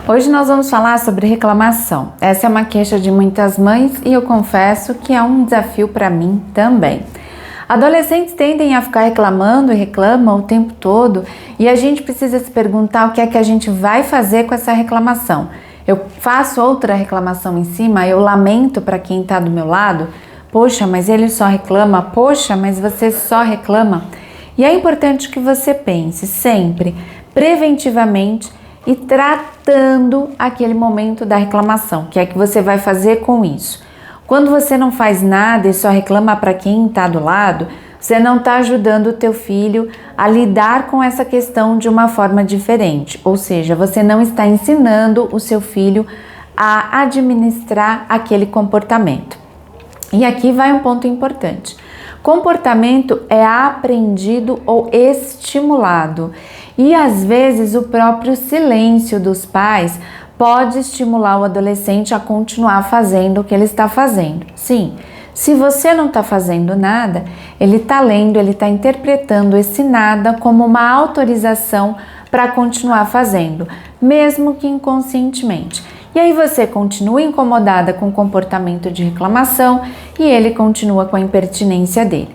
Hoje nós vamos falar sobre reclamação. Essa é uma queixa de muitas mães e eu confesso que é um desafio para mim também. Adolescentes tendem a ficar reclamando e reclamam o tempo todo e a gente precisa se perguntar o que é que a gente vai fazer com essa reclamação. Eu faço outra reclamação em cima, eu lamento para quem está do meu lado, poxa, mas ele só reclama, poxa, mas você só reclama. E é importante que você pense sempre preventivamente e tratando aquele momento da reclamação, que é que você vai fazer com isso. Quando você não faz nada e só reclama para quem está do lado, você não está ajudando o teu filho a lidar com essa questão de uma forma diferente, ou seja, você não está ensinando o seu filho a administrar aquele comportamento. E aqui vai um ponto importante. Comportamento é aprendido ou estimulado e às vezes o próprio silêncio dos pais pode estimular o adolescente a continuar fazendo o que ele está fazendo. Sim, se você não está fazendo nada, ele está lendo, ele está interpretando esse nada como uma autorização para continuar fazendo, mesmo que inconscientemente. E aí você continua incomodada com o comportamento de reclamação e ele continua com a impertinência dele.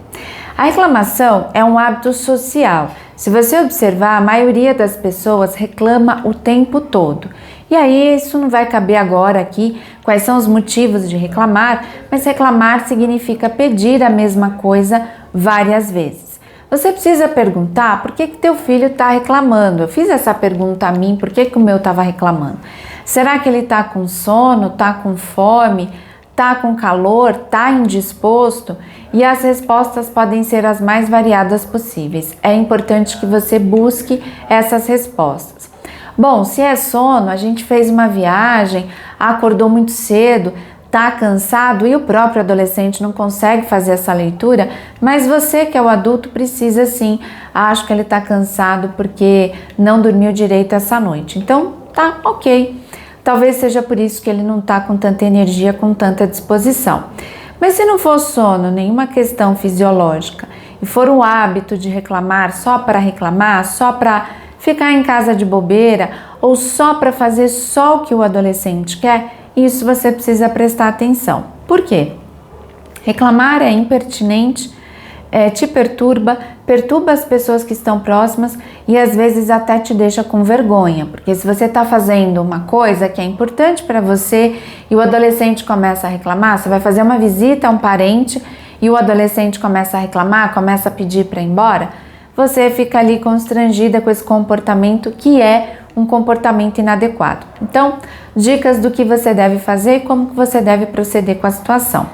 A reclamação é um hábito social. Se você observar, a maioria das pessoas reclama o tempo todo. E aí isso não vai caber agora aqui quais são os motivos de reclamar, mas reclamar significa pedir a mesma coisa várias vezes. Você precisa perguntar por que teu filho está reclamando. Eu fiz essa pergunta a mim, por que o meu estava reclamando? Será que ele está com sono, está com fome, está com calor, está indisposto? E as respostas podem ser as mais variadas possíveis. É importante que você busque essas respostas. Bom, se é sono, a gente fez uma viagem, acordou muito cedo, está cansado e o próprio adolescente não consegue fazer essa leitura, mas você que é o adulto precisa sim, acho que ele está cansado porque não dormiu direito essa noite. Então, tá ok. Talvez seja por isso que ele não está com tanta energia, com tanta disposição. Mas se não for sono, nenhuma questão fisiológica, e for um hábito de reclamar, só para ficar em casa de bobeira, ou só para fazer só o que o adolescente quer, isso você precisa prestar atenção. Por quê? Reclamar é impertinente, te perturba as pessoas que estão próximas e às vezes até te deixa com vergonha, porque se você está fazendo uma coisa que é importante para você e o adolescente começa a reclamar, você vai fazer uma visita a um parente e o adolescente começa a reclamar, começa a pedir para ir embora, você fica ali constrangida com esse comportamento que é um comportamento inadequado. Então, dicas do que você deve fazer e como que você deve proceder com a situação.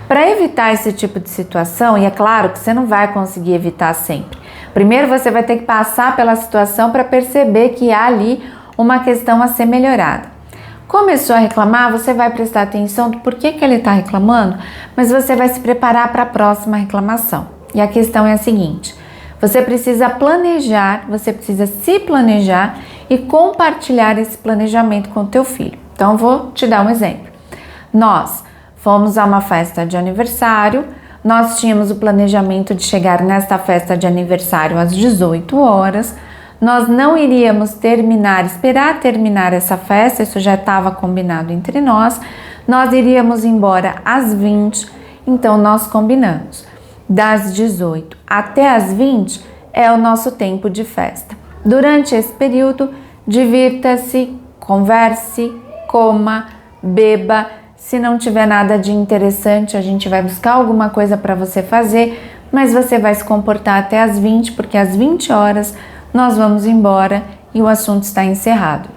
Para evitar esse tipo de situação, e é claro que você não vai conseguir evitar sempre, primeiro você vai ter que passar pela situação para perceber que há ali uma questão a ser melhorada. Começou a reclamar, você vai prestar atenção do porquê que ele está reclamando, mas você vai se preparar para a próxima reclamação. E a questão é a seguinte, você precisa planejar, você precisa se planejar e compartilhar esse planejamento com o teu filho. Então, eu vou te dar um exemplo. Nós fomos a uma festa de aniversário, nós tínhamos o planejamento de chegar nesta festa de aniversário às 18 horas, nós não iríamos esperar terminar essa festa, isso já estava combinado entre nós iríamos embora às 20, então nós combinamos. Das 18 até as 20 é o nosso tempo de festa. Durante esse período, divirta-se, converse, coma, beba. Se não tiver nada de interessante, a gente vai buscar alguma coisa para você fazer, mas você vai se comportar até as 20, porque às 20 horas nós vamos embora e o assunto está encerrado.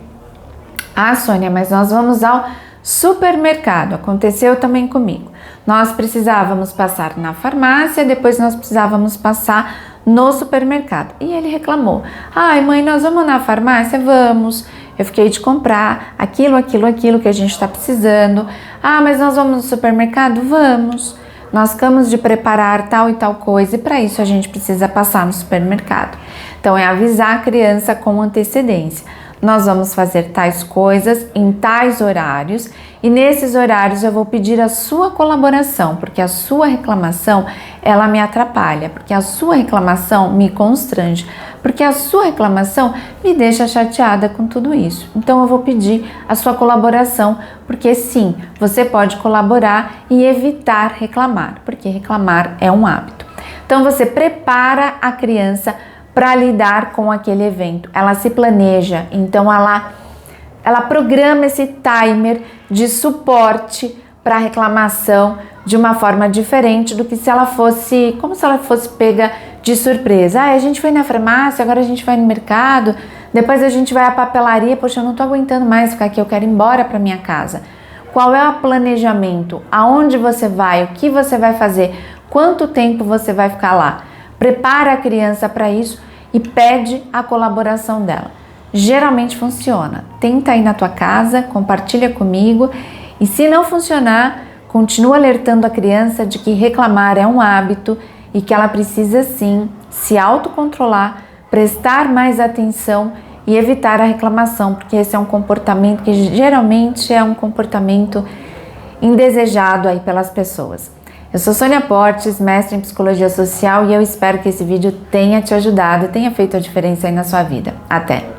Ah, Sônia, mas nós vamos ao supermercado. Aconteceu também comigo. Nós precisávamos passar na farmácia, depois nós precisávamos passar no supermercado. E ele reclamou. Ai, mãe, nós vamos na farmácia? Vamos. Eu fiquei de comprar aquilo que a gente está precisando. Ah, mas nós vamos no supermercado? Vamos. Nós ficamos de preparar tal e tal coisa e para isso a gente precisa passar no supermercado. Então é avisar a criança com antecedência. Nós vamos fazer tais coisas em tais horários e nesses horários eu vou pedir a sua colaboração, porque a sua reclamação ela me atrapalha, porque a sua reclamação me constrange. porque a sua reclamação me deixa chateada com tudo isso. Então eu vou pedir a sua colaboração, porque sim, você pode colaborar e evitar reclamar, porque reclamar é um hábito. Então você prepara a criança para lidar com aquele evento, ela se planeja, então ela programa esse timer de suporte para a reclamação de uma forma diferente do que se ela fosse, como se ela fosse pega de surpresa. A gente foi na farmácia, agora a gente vai no mercado, depois a gente vai à papelaria, poxa, eu não tô aguentando mais ficar aqui, eu quero ir embora para minha casa. Qual é o planejamento? Aonde você vai? O que você vai fazer? Quanto tempo você vai ficar lá? Prepara a criança para isso e pede a colaboração dela. Geralmente funciona. Tenta ir na tua casa, compartilha comigo e se não funcionar, continua alertando a criança de que reclamar é um hábito e que ela precisa sim se autocontrolar, prestar mais atenção e evitar a reclamação, porque esse é um comportamento que geralmente é um comportamento indesejado aí pelas pessoas. Eu sou Sônia Portes, mestre em Psicologia Social e eu espero que esse vídeo tenha te ajudado e tenha feito a diferença aí na sua vida. Até!